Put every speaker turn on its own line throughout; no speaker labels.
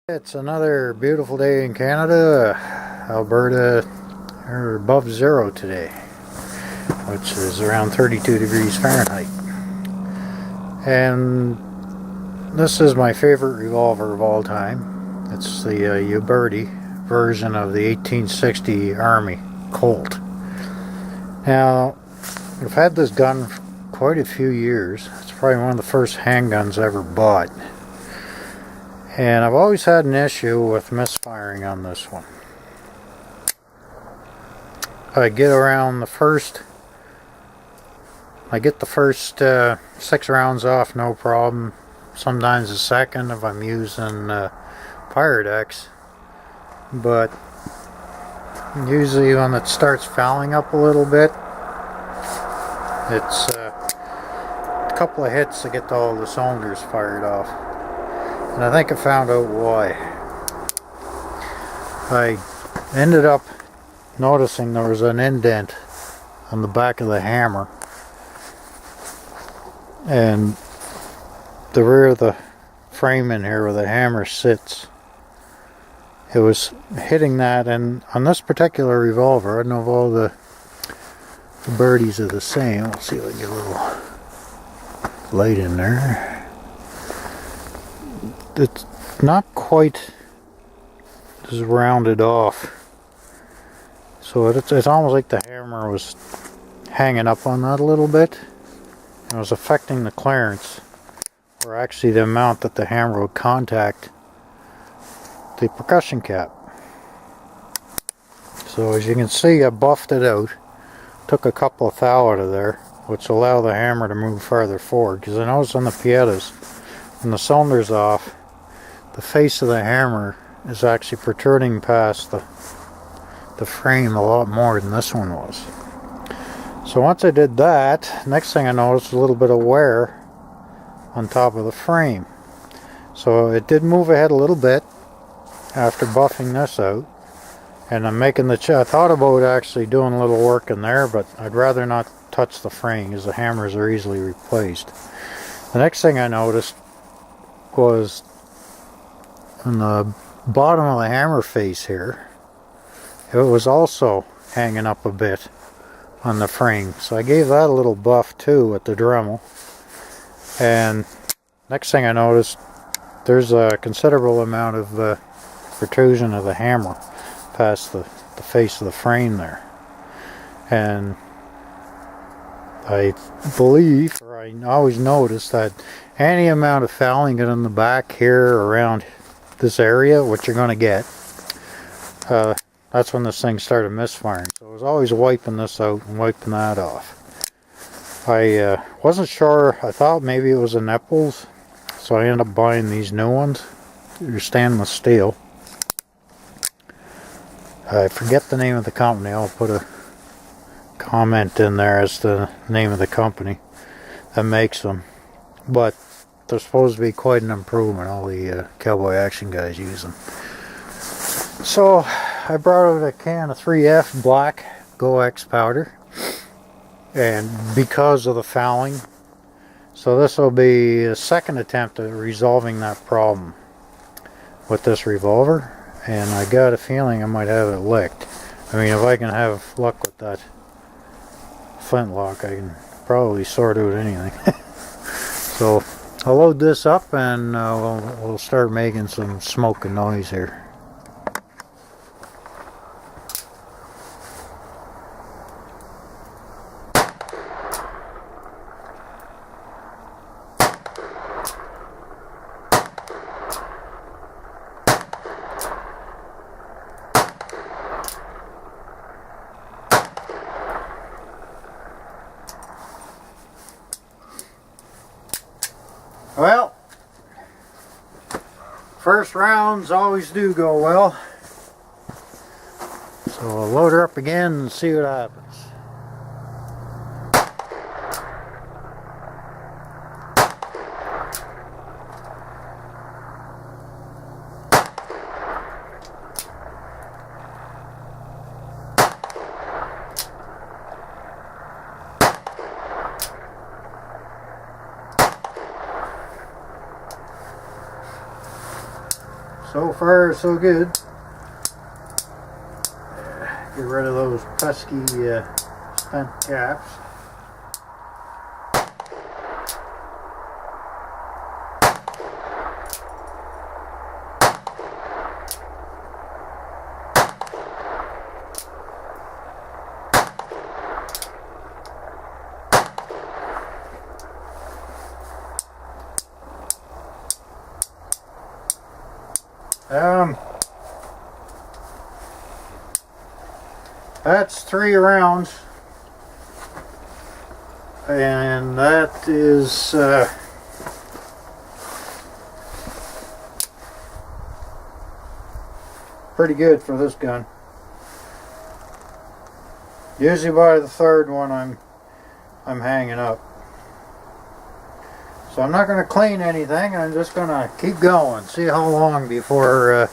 It's another beautiful day in Canada, Alberta. We're above zero today, which is around 32 degrees Fahrenheit. And this is my favorite revolver of all time. It's the Uberti version of the 1860 Army Colt. Now, I've had this gun for quite a few years. It's probably one of the first handguns I ever bought. And I've always had an issue with misfiring on this one. I get the first 6 rounds off, no problem. Sometimes the second if I'm using Pyrex. But usually when it starts fouling up a little bit, it's a couple of hits to get all the cylinders fired off. And I think I found out why. I ended up noticing there was an indent on the back of the hammer, and the rear of the frame in here where the hammer sits, it was hitting that. And on this particular revolver, I don't know if all the birdies are the same. Let's see if I can get a little light in there. It's not quite as rounded off, so it's almost like the hammer was hanging up on that a little bit. It was affecting the clearance, or actually the amount that the hammer would contact the percussion cap. So as you can see, I buffed it out, took a couple of thou out of there, which allowed the hammer to move farther forward, because I noticed on the Pietas, when the cylinder's off, the face of the hammer is actually protruding past the frame a lot more than this one was. So once I did that, next thing I noticed was a little bit of wear on top of the frame. So it did move ahead a little bit after buffing this out. And I'm making I thought about actually doing a little work in there, but I'd rather not touch the frame because the hammers are easily replaced. The next thing I noticed was on the bottom of the hammer face here, it was also hanging up a bit on the frame. So I gave that a little buff too with the Dremel. And next thing I noticed, there's a considerable amount of protrusion of the hammer past the face of the frame there. And I believe, or I always notice, that any amount of fouling in the back here around this area, what you're going to get, that's when this thing started misfiring. So I was always wiping this out and wiping that off. I wasn't sure. I thought maybe it was the nipples, so I ended up buying these new ones. They're stainless steel. I forget the name of the company. I'll put a comment in there as the name of the company that makes them, but they're supposed to be quite an improvement. All the cowboy action guys use them. So I brought out a can of 3F black Go-X powder, and because of the fouling, so this will be a second attempt at resolving that problem with this revolver. And I got a feeling I might have it licked. I mean, if I can have luck with that flintlock, I can probably sort out anything. So I'll load this up and we'll start making some smoke and noise here. Well, first rounds always do go well. So I'll load her up again and see what happens. So far, so good. Get rid of those pesky spent caps. That's 3 rounds, and that is pretty good for this gun. Usually by the 3rd one I'm hanging up. So I'm not going to clean anything. I'm just going to keep going. See how long before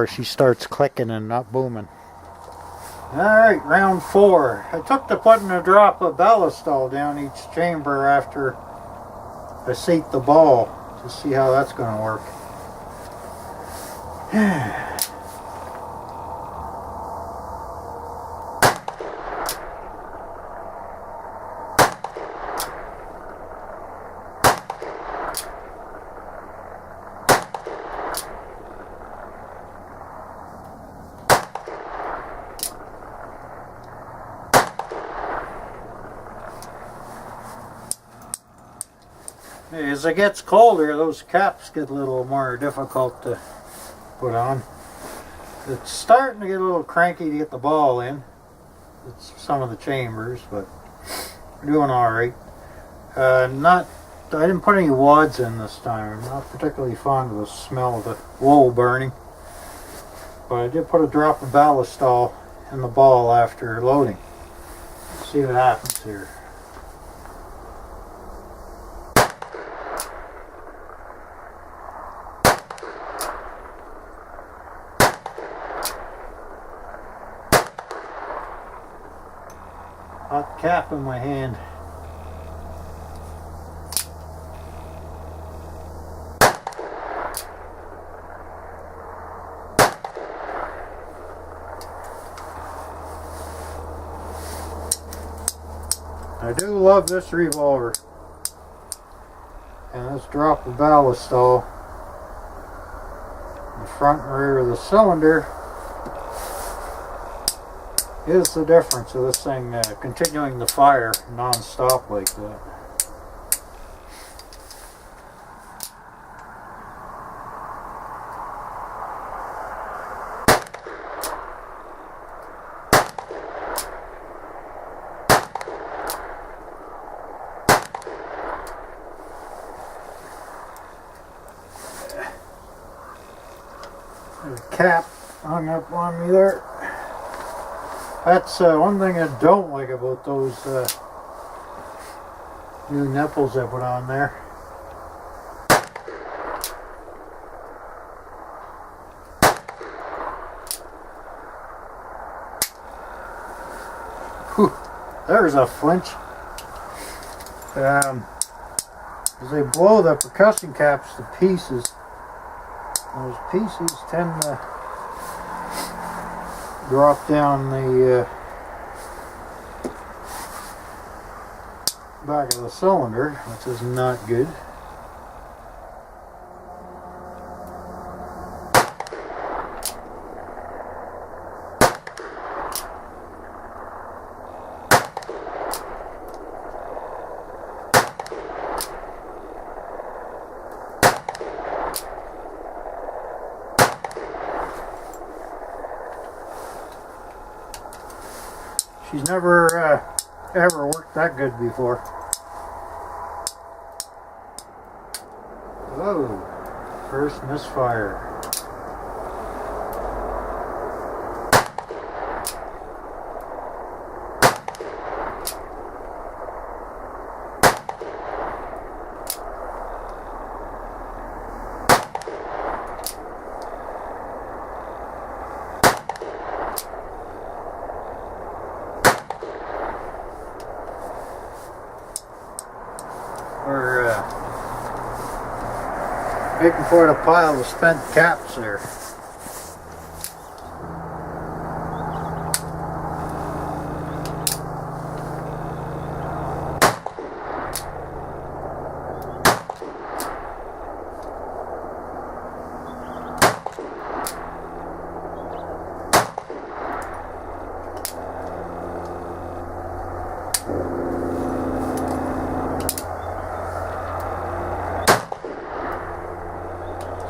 she starts clicking and not booming. Alright, round 4. I took to putting a drop of ballistol down each chamber after I seat the ball to see how that's going to work. As it gets colder, those caps get a little more difficult to put on. It's starting to get a little cranky to get the ball in. It's some of the chambers, but we're doing alright. I didn't put any wads in this time. I'm not particularly fond of the smell of the wool burning. But I did put a drop of ballistol in the ball after loading. Let's see what happens here. Hot cap in my hand. I do love this revolver. And this drop of ballistol in the front and rear of the cylinder is the difference of this thing continuing to fire non-stop like that. There's a cap hung up on me there. That's one thing I don't like about those new nipples I put on there. Whew, there's a flinch. As they blow the percussion caps to pieces, those pieces tend to drop down the back of the cylinder, which is not good. She's never ever worked that good before. Whoa, first misfire. Making for the pile of spent caps there.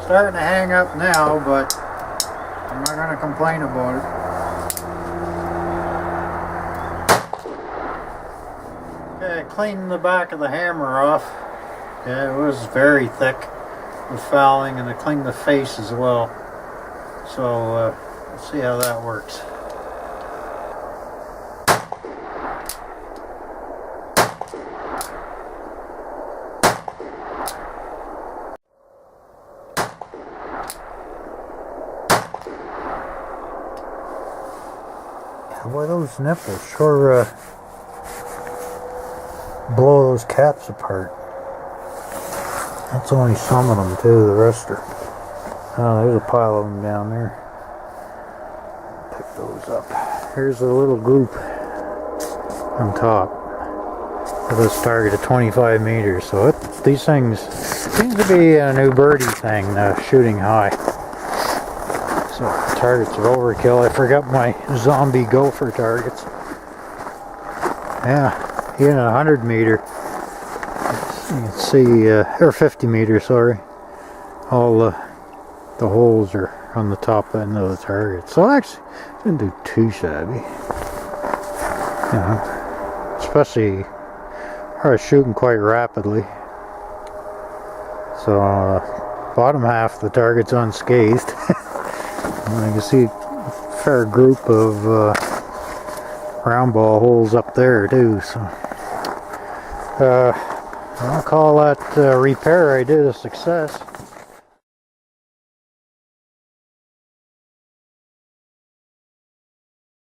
Starting to hang up now, but I'm not going to complain about it. Okay, I cleaned the back of the hammer off. Yeah, it was very thick with fouling, and I cleaned the face as well. So let's see how that works. Boy, those nipples sure blow those caps apart. That's only some of them too, the rest are... Oh, there's a pile of them down there. Pick those up. Here's a little group on top with this target of 25 meters. So these things seems to be an Uberti thing, shooting high. So targets are overkill. I forgot my zombie gopher targets. Yeah, even a 100 meter. You can see, or 50 meters, sorry. All the holes are on the top end of the target. So actually, it didn't do too shabby. You know, especially I was shooting quite rapidly. So bottom half of the target's unscathed. And you can see a fair group of round ball holes up there too. So I'll call that repair I did a success.